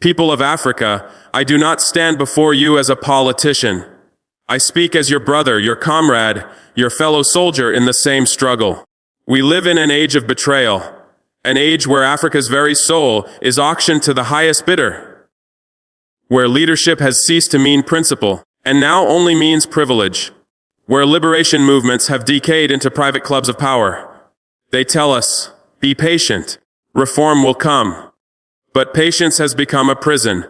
People of Africa, I do not stand before you as a politician. I speak as your brother, your comrade, your fellow soldier in the same struggle. We live in an age of betrayal, an age where Africa's very soul is auctioned to the highest bidder, where leadership has ceased to mean principle and now only means privilege, where liberation movements have decayed into private clubs of power. They tell us, be patient, reform will come. But patience has become a prison.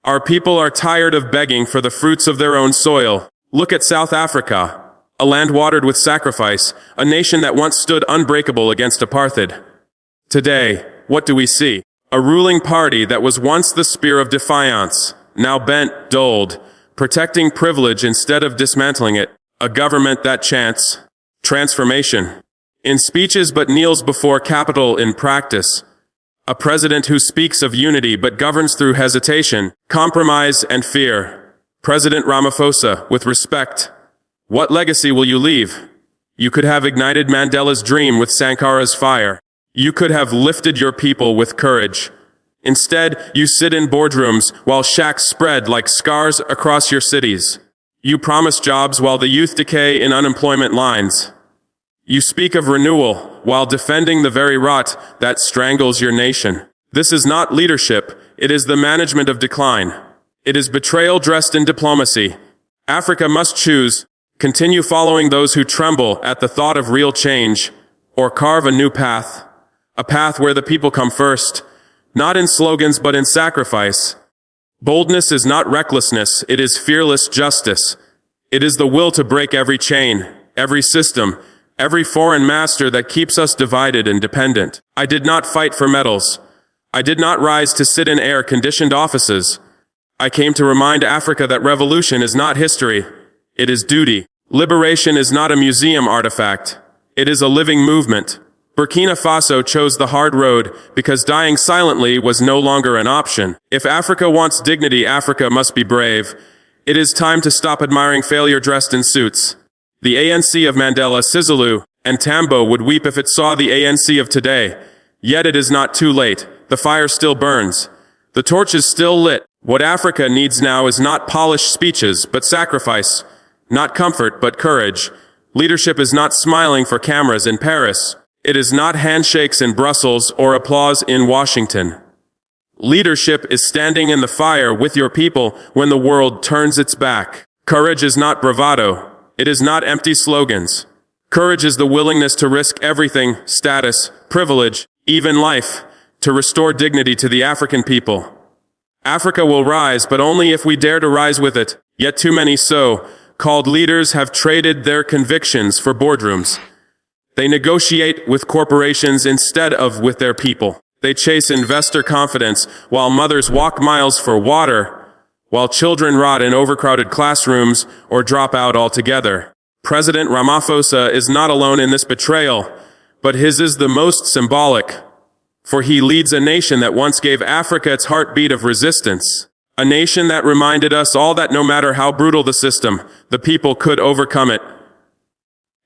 Our people are tired of begging for the fruits of their own soil. Look at South Africa, a land watered with sacrifice, a nation that once stood unbreakable against apartheid. Today, what do we see? A ruling party that was once the spear of defiance, now bent, dulled, protecting privilege instead of dismantling it. A government that chants transformation in speeches but kneels before capital in practice. A president who speaks of unity but governs through hesitation, compromise, and fear. President Ramaphosa, with respect, what legacy will you leave? You could have ignited Mandela's dream with Sankara's fire. You could have lifted your people with courage. Instead, you sit in boardrooms while shacks spread like scars across your cities. You promise jobs while the youth decay in unemployment lines. You speak of renewal while defending the very rot that strangles your nation. This is not leadership, it is the management of decline. It is betrayal dressed in diplomacy. Africa must choose, continue following those who tremble at the thought of real change, or carve a new path, a path where the people come first, not in slogans but in sacrifice. Boldness is not recklessness, it is fearless justice. It is the will to break every chain, every system, every foreign master that keeps us divided and dependent. I did not fight for medals. I did not rise to sit in air-conditioned offices. I came to remind Africa that revolution is not history. It is duty. Liberation is not a museum artifact. It is a living movement. Burkina Faso chose the hard road because dying silently was no longer an option. If Africa wants dignity, Africa must be brave. It is time to stop admiring failure dressed in suits. The ANC of Mandela, Sizulu, and Tambo would weep if it saw the ANC of today. Yet it is not too late. The fire still burns. The torch is still lit. What Africa needs now is not polished speeches, but sacrifice. Not comfort, but courage. Leadership is not smiling for cameras in Paris. It is not handshakes in Brussels or applause in Washington. Leadership is standing in the fire with your people when the world turns its back. Courage is not bravado. It is not empty slogans. Courage is the willingness to risk everything, status, privilege, even life, to restore dignity to the African people. Africa will rise, but only if we dare to rise with it. Yet too many so-called leaders have traded their convictions for boardrooms. They negotiate with corporations instead of with their people. They chase investor confidence while mothers walk miles for water, while children rot in overcrowded classrooms or drop out altogether. President Ramaphosa is not alone in this betrayal, but his is the most symbolic, for he leads a nation that once gave Africa its heartbeat of resistance, a nation that reminded us all that no matter how brutal the system, the people could overcome it.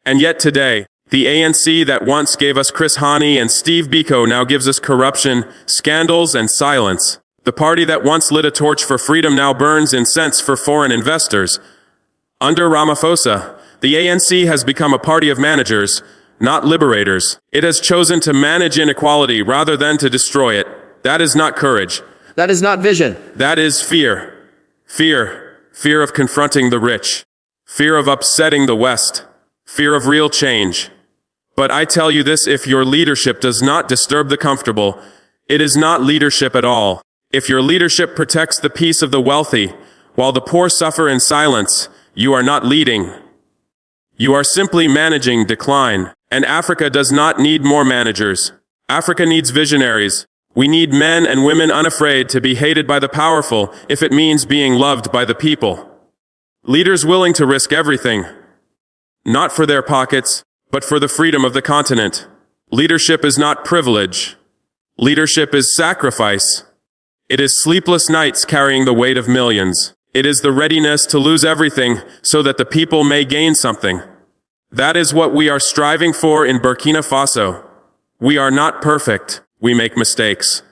And yet today, the ANC that once gave us Chris Hani and Steve Biko now gives us corruption, scandals, and silence. The party that once lit a torch for freedom now burns incense for foreign investors. Under Ramaphosa, the ANC has become a party of managers, not liberators. It has chosen to manage inequality rather than to destroy it. That is not courage. That is not vision. That is fear. Fear of confronting the rich. Fear of upsetting the West. Fear of real change. But I tell you this, if your leadership does not disturb the comfortable, it is not leadership at all. If your leadership protects the peace of the wealthy, while the poor suffer in silence, you are not leading. You are simply managing decline. And Africa does not need more managers. Africa needs visionaries. We need men and women unafraid to be hated by the powerful if it means being loved by the people. Leaders willing to risk everything, not for their pockets, but for the freedom of the continent. Leadership is not privilege. Leadership is sacrifice. It is sleepless nights carrying the weight of millions. It is the readiness to lose everything so that the people may gain something. That is what we are striving for in Burkina Faso. We are not perfect. We make mistakes.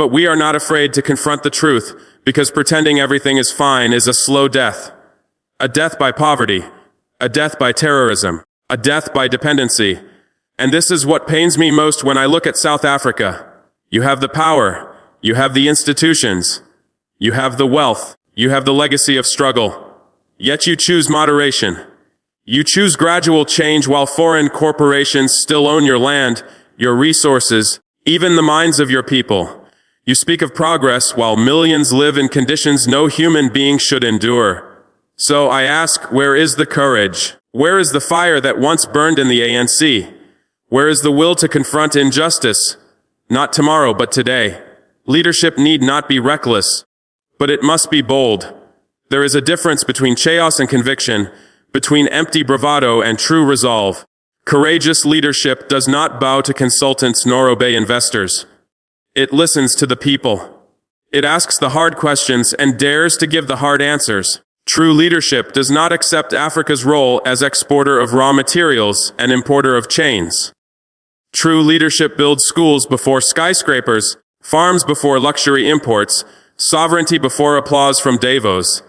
But we are not afraid to confront the truth, because pretending everything is fine is a slow death. A death by poverty, a death by terrorism, a death by dependency. And this is what pains me most when I look at South Africa. You have the power, you have the institutions, you have the wealth, you have the legacy of struggle. Yet you choose moderation. You choose gradual change while foreign corporations still own your land, your resources, even the minds of your people. You speak of progress while millions live in conditions no human being should endure. So I ask, where is the courage? Where is the fire that once burned in the ANC? Where is the will to confront injustice? Not tomorrow, but today. Leadership need not be reckless, but it must be bold. There is a difference between chaos and conviction, between empty bravado and true resolve. Courageous leadership does not bow to consultants nor obey investors. It listens to the people. It asks the hard questions and dares to give the hard answers. True leadership does not accept Africa's role as exporter of raw materials and importer of chains. True leadership builds schools before skyscrapers, farms before luxury imports, sovereignty before applause from Davos.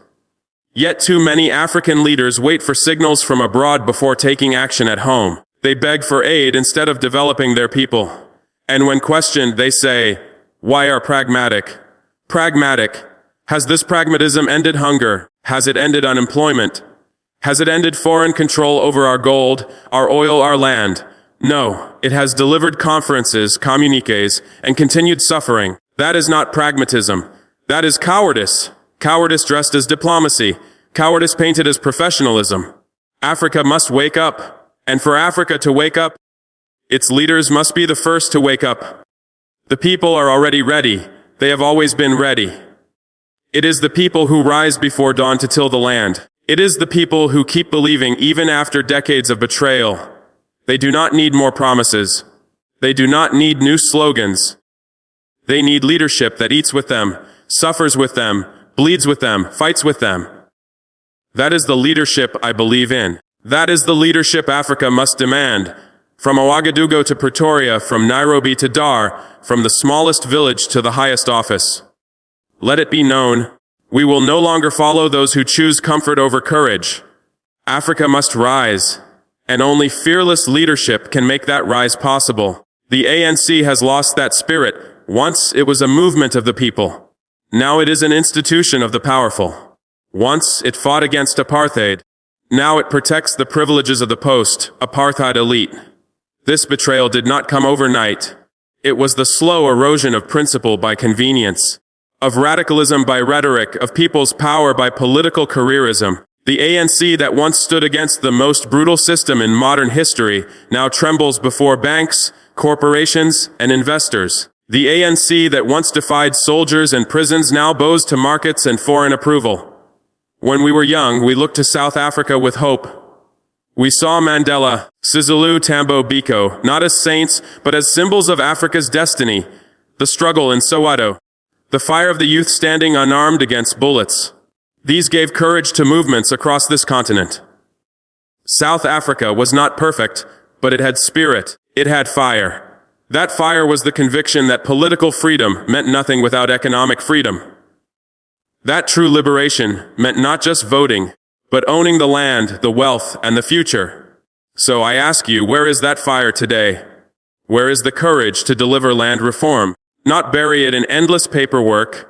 Yet too many African leaders wait for signals from abroad before taking action at home. They beg for aid instead of developing their people. And when questioned, they say, "Why are pragmatic?" Pragmatic. Has this pragmatism ended hunger? Has it ended unemployment? Has it ended foreign control over our gold, our oil, our land? No, it has delivered conferences, communiques, and continued suffering. That is not pragmatism. That is cowardice. Cowardice dressed as diplomacy. Cowardice painted as professionalism. Africa must wake up. And for Africa to wake up, its leaders must be the first to wake up. The people are already ready. They have always been ready. It is the people who rise before dawn to till the land. It is the people who keep believing even after decades of betrayal. They do not need more promises. They do not need new slogans. They need leadership that eats with them, suffers with them, bleeds with them, fights with them. That is the leadership I believe in. That is the leadership Africa must demand. From Ouagadougou to Pretoria, from Nairobi to Dar, from the smallest village to the highest office. Let it be known, we will no longer follow those who choose comfort over courage. Africa must rise, and only fearless leadership can make that rise possible. The ANC has lost that spirit. Once it was a movement of the people. Now it is an institution of the powerful. Once it fought against apartheid. Now it protects the privileges of the post-apartheid elite. This betrayal did not come overnight. It was the slow erosion of principle by convenience, of radicalism by rhetoric, of people's power by political careerism. The ANC that once stood against the most brutal system in modern history now trembles before banks, corporations, and investors. The ANC that once defied soldiers and prisons now bows to markets and foreign approval. When we were young, we looked to South Africa with hope. We saw Mandela, Sizulu, Tambo, Biko, not as saints, but as symbols of Africa's destiny. The struggle in Soweto. The fire of the youth standing unarmed against bullets. These gave courage to movements across this continent. South Africa was not perfect, but it had spirit. It had fire. That fire was the conviction that political freedom meant nothing without economic freedom. That true liberation meant not just voting, but owning the land, the wealth, and the future. So I ask you, where is that fire today? Where is the courage to deliver land reform, not bury it in endless paperwork?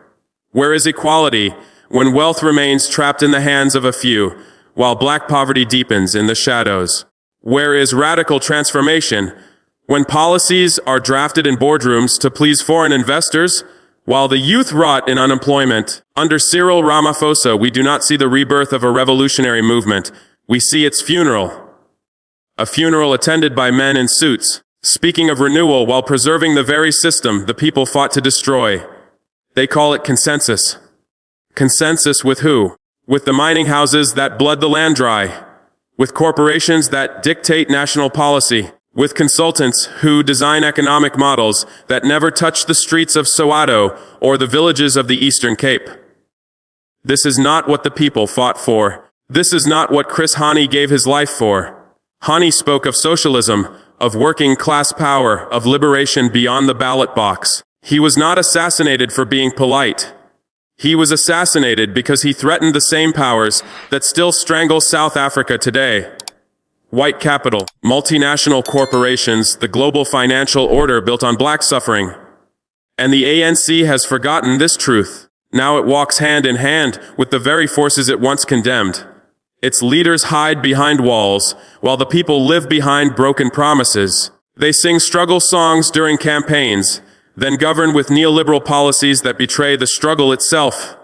Where is equality when wealth remains trapped in the hands of a few, while black poverty deepens in the shadows? Where is radical transformation when policies are drafted in boardrooms to please foreign investors, while the youth rot in unemployment? Under Cyril Ramaphosa, we do not see the rebirth of a revolutionary movement. We see its funeral. A funeral attended by men in suits, speaking of renewal while preserving the very system the people fought to destroy. They call it consensus. Consensus with who? With the mining houses that blood the land dry. With corporations that dictate national policy. With consultants who design economic models that never touch the streets of Soweto or the villages of the Eastern Cape. This is not what the people fought for. This is not what Chris Hani gave his life for. Hani spoke of socialism, of working class power, of liberation beyond the ballot box. He was not assassinated for being polite. He was assassinated because he threatened the same powers that still strangle South Africa today. White capital, multinational corporations, the global financial order built on black suffering. And the ANC has forgotten this truth. Now it walks hand in hand with the very forces it once condemned. Its leaders hide behind walls, while the people live behind broken promises. They sing struggle songs during campaigns, then govern with neoliberal policies that betray the struggle itself.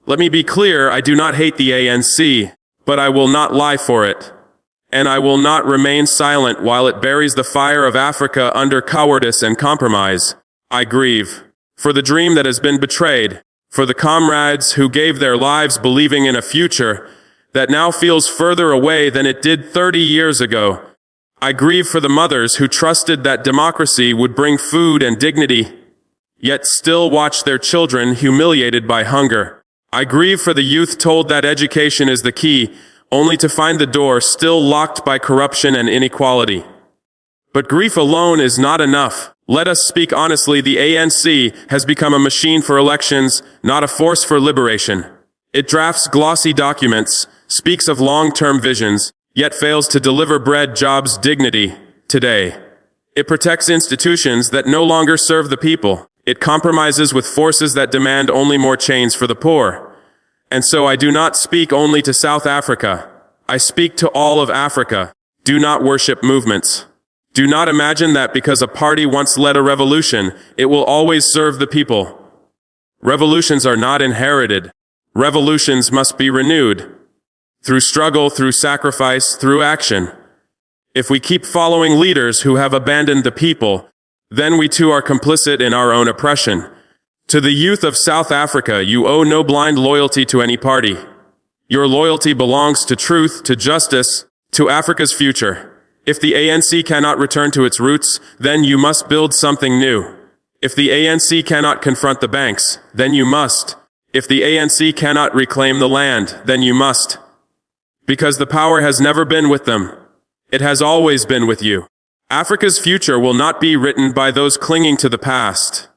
Let me be clear, I do not hate the ANC, but I will not lie for it. And I will not remain silent while it buries the fire of Africa under cowardice and compromise. I grieve for the dream that has been betrayed, for the comrades who gave their lives believing in a future that now feels further away than it did 30 years ago. I grieve for the mothers who trusted that democracy would bring food and dignity, yet still watch their children humiliated by hunger. I grieve for the youth told that education is the key, only to find the door still locked by corruption and inequality. But grief alone is not enough. Let us speak honestly, the ANC has become a machine for elections, not a force for liberation. It drafts glossy documents, speaks of long-term visions, yet fails to deliver bread, jobs, dignity today. It protects institutions that no longer serve the people. It compromises with forces that demand only more chains for the poor. And so I do not speak only to South Africa. I speak to all of Africa. Do not worship movements. Do not imagine that because a party once led a revolution, it will always serve the people. Revolutions are not inherited. Revolutions must be renewed. Through struggle, through sacrifice, through action. If we keep following leaders who have abandoned the people, then we too are complicit in our own oppression. To the youth of South Africa, you owe no blind loyalty to any party. Your loyalty belongs to truth, to justice, to Africa's future. If the ANC cannot return to its roots, then you must build something new. If the ANC cannot confront the banks, then you must. If the ANC cannot reclaim the land, then you must. Because the power has never been with them. It has always been with you. Africa's future will not be written by those clinging to the past.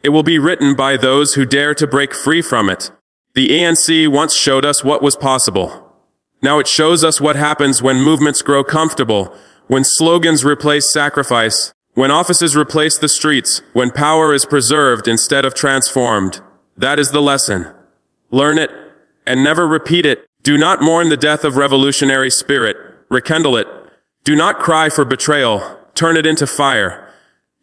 It will be written by those who dare to break free from it. The ANC once showed us what was possible. Now it shows us what happens when movements grow comfortable, when slogans replace sacrifice, when offices replace the streets, when power is preserved instead of transformed. That is the lesson. Learn it, and never repeat it. Do not mourn the death of revolutionary spirit. Rekindle it. Do not cry for betrayal. Turn it into fire.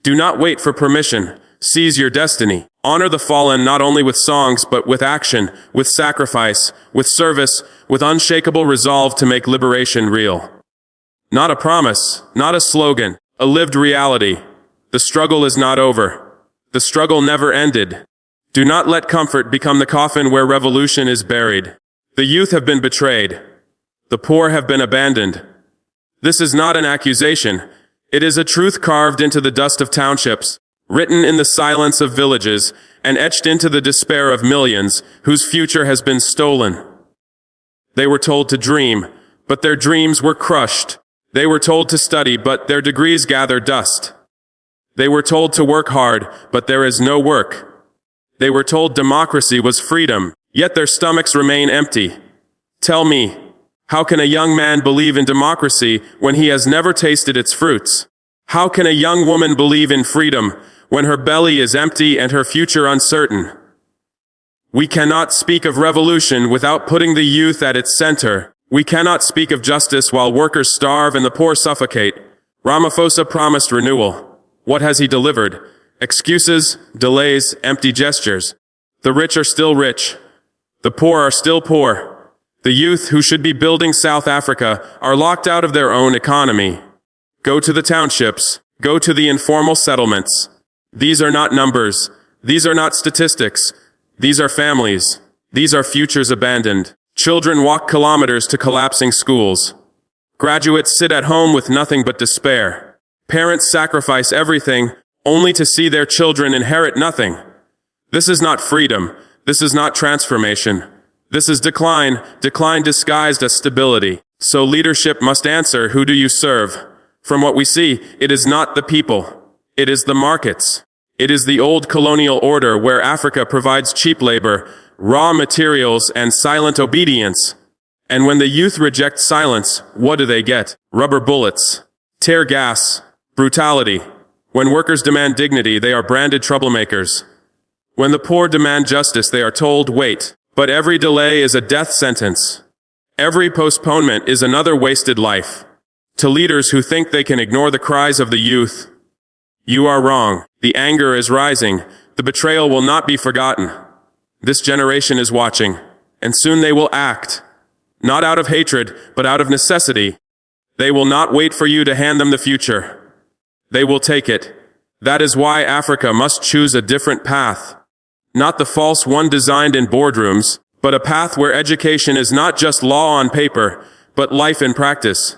Do not wait for permission. Seize your destiny. Honor the fallen not only with songs, but with action, with sacrifice, with service, with unshakable resolve to make liberation real. Not a promise, not a slogan, a lived reality. The struggle is not over. The struggle never ended. Do not let comfort become the coffin where revolution is buried. The youth have been betrayed. The poor have been abandoned. This is not an accusation. It is a truth carved into the dust of townships, written in the silence of villages, and etched into the despair of millions whose future has been stolen. They were told to dream, but their dreams were crushed. They were told to study, but their degrees gather dust. They were told to work hard, but there is no work. They were told democracy was freedom, yet their stomachs remain empty. Tell me, how can a young man believe in democracy when he has never tasted its fruits? How can a young woman believe in freedom when her belly is empty and her future uncertain? We cannot speak of revolution without putting the youth at its center. We cannot speak of justice while workers starve and the poor suffocate. Ramaphosa promised renewal. What has he delivered? Excuses, delays, empty gestures. The rich are still rich. The poor are still poor. The youth who should be building South Africa are locked out of their own economy. Go to the townships. Go to the informal settlements. These are not numbers. These are not statistics. These are families. These are futures abandoned. Children walk kilometers to collapsing schools. Graduates sit at home with nothing but despair. Parents sacrifice everything only to see their children inherit nothing. This is not freedom. This is not transformation. This is decline, decline disguised as stability. So leadership must answer, who do you serve? From what we see, it is not the people. It is the markets. It is the old colonial order where Africa provides cheap labor, raw materials, and silent obedience. And when the youth reject silence, what do they get? Rubber bullets, tear gas, brutality. When workers demand dignity, they are branded troublemakers. When the poor demand justice, they are told, wait. But every delay is a death sentence. Every postponement is another wasted life. To leaders who think they can ignore the cries of the youth, you are wrong. The anger is rising. The betrayal will not be forgotten. This generation is watching, and soon they will act. Not out of hatred, but out of necessity. They will not wait for you to hand them the future. They will take it. That is why Africa must choose a different path. Not the false one designed in boardrooms, but a path where education is not just law on paper, but life in practice.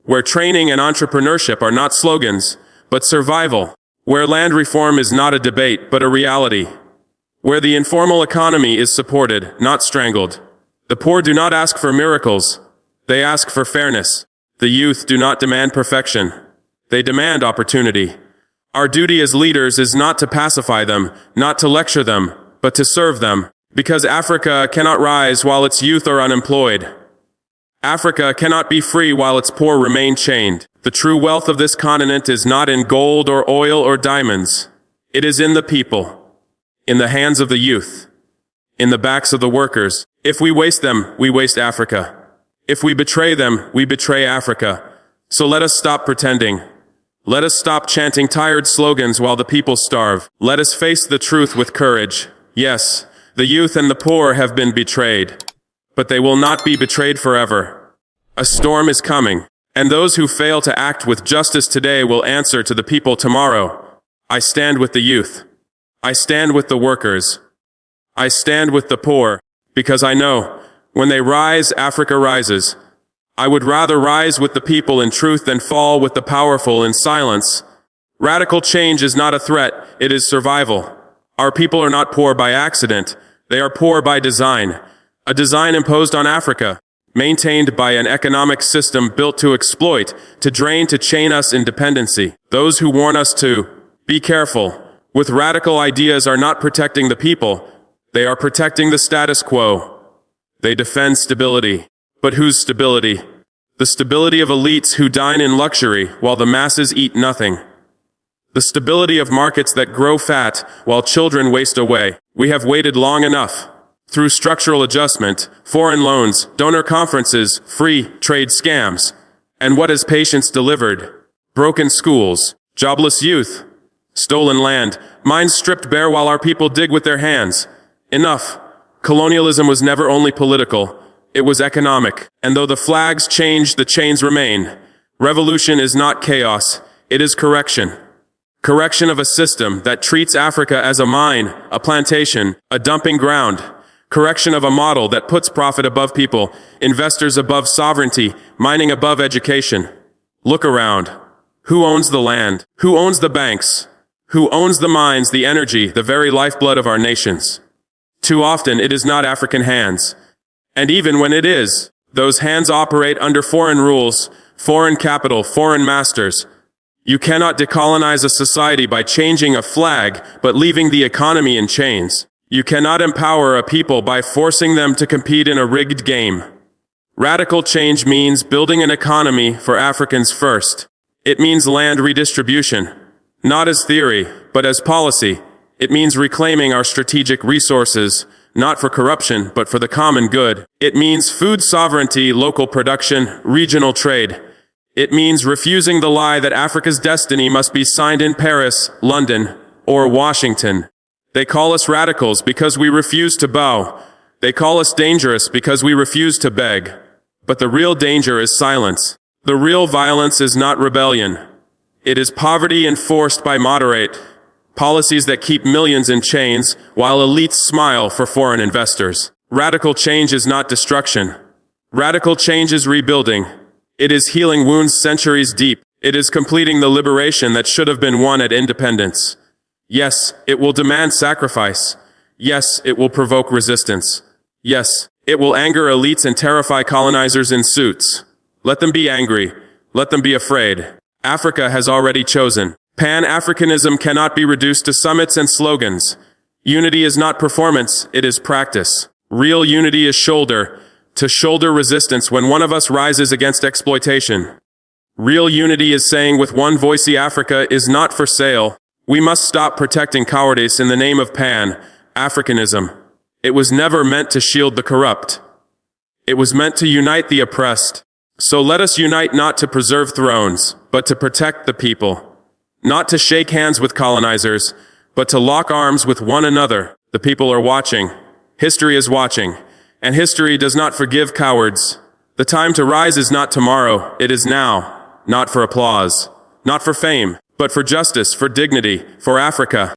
Where training and entrepreneurship are not slogans, but survival. Where land reform is not a debate, but a reality. Where the informal economy is supported, not strangled. The poor do not ask for miracles. They ask for fairness. The youth do not demand perfection. They demand opportunity. Our duty as leaders is not to pacify them, not to lecture them, but to serve them. Because Africa cannot rise while its youth are unemployed. Africa cannot be free while its poor remain chained. The true wealth of this continent is not in gold or oil or diamonds. It is in the people, in the hands of the youth, in the backs of the workers. If we waste them, we waste Africa. If we betray them, we betray Africa. So let us stop pretending. Let us stop chanting tired slogans while the people starve. Let us face the truth with courage. Yes, the youth and the poor have been betrayed, but they will not be betrayed forever. A storm is coming, and those who fail to act with justice today will answer to the people tomorrow. I stand with the youth. I stand with the workers. I stand with the poor, because I know, when they rise, Africa rises. I would rather rise with the people in truth than fall with the powerful in silence. Radical change is not a threat, it is survival. Our people are not poor by accident. They are poor by design. A design imposed on Africa, maintained by an economic system built to exploit, to drain, to chain us in dependency. Those who warn us to be careful with radical ideas are not protecting the people. They are protecting the status quo. They defend stability. But whose stability? The stability of elites who dine in luxury while the masses eat nothing. The stability of markets that grow fat while children waste away. We have waited long enough. Through structural adjustment, foreign loans, donor conferences, free trade scams. And what has patience delivered? Broken schools, jobless youth, stolen land, mines stripped bare while our people dig with their hands. Enough. Colonialism was never only political. It was economic. And though the flags change, the chains remain. Revolution is not chaos. It is correction. Correction of a system that treats Africa as a mine, a plantation, a dumping ground. Correction of a model that puts profit above people, investors above sovereignty, mining above education. Look around. Who owns the land? Who owns the banks? Who owns the mines, the energy, the very lifeblood of our nations? Too often it is not African hands. And even when it is, those hands operate under foreign rules, foreign capital, foreign masters. You cannot decolonize a society by changing a flag, but leaving the economy in chains. You cannot empower a people by forcing them to compete in a rigged game. Radical change means building an economy for Africans first. It means land redistribution, not as theory, but as policy. It means reclaiming our strategic resources, not for corruption, but for the common good. It means food sovereignty, local production, regional trade. It means refusing the lie that Africa's destiny must be signed in Paris, London, or Washington. They call us radicals because we refuse to bow. They call us dangerous because we refuse to beg. But the real danger is silence. The real violence is not rebellion. It is poverty enforced by moderate policies that keep millions in chains while elites smile for foreign investors. Radical change is not destruction. Radical change is rebuilding. It is healing wounds centuries deep. It is completing the liberation that should have been won at independence. Yes, it will demand sacrifice. Yes, it will provoke resistance. Yes, it will anger elites and terrify colonizers in suits. Let them be angry. Let them be afraid. Africa has already chosen. Pan-Africanism cannot be reduced to summits and slogans. Unity is not performance, it is practice. Real unity is shoulder-to-shoulder resistance when one of us rises against exploitation. Real unity is saying with one voice, Africa is not for sale. We must stop protecting cowardice in the name of Pan-Africanism. It was never meant to shield the corrupt. It was meant to unite the oppressed. So let us unite not to preserve thrones, but to protect the people. Not to shake hands with colonizers, but to lock arms with one another. The people are watching. History is watching. And history does not forgive cowards. The time to rise is not tomorrow, it is now. Not for applause, not for fame, but for justice, for dignity, for Africa.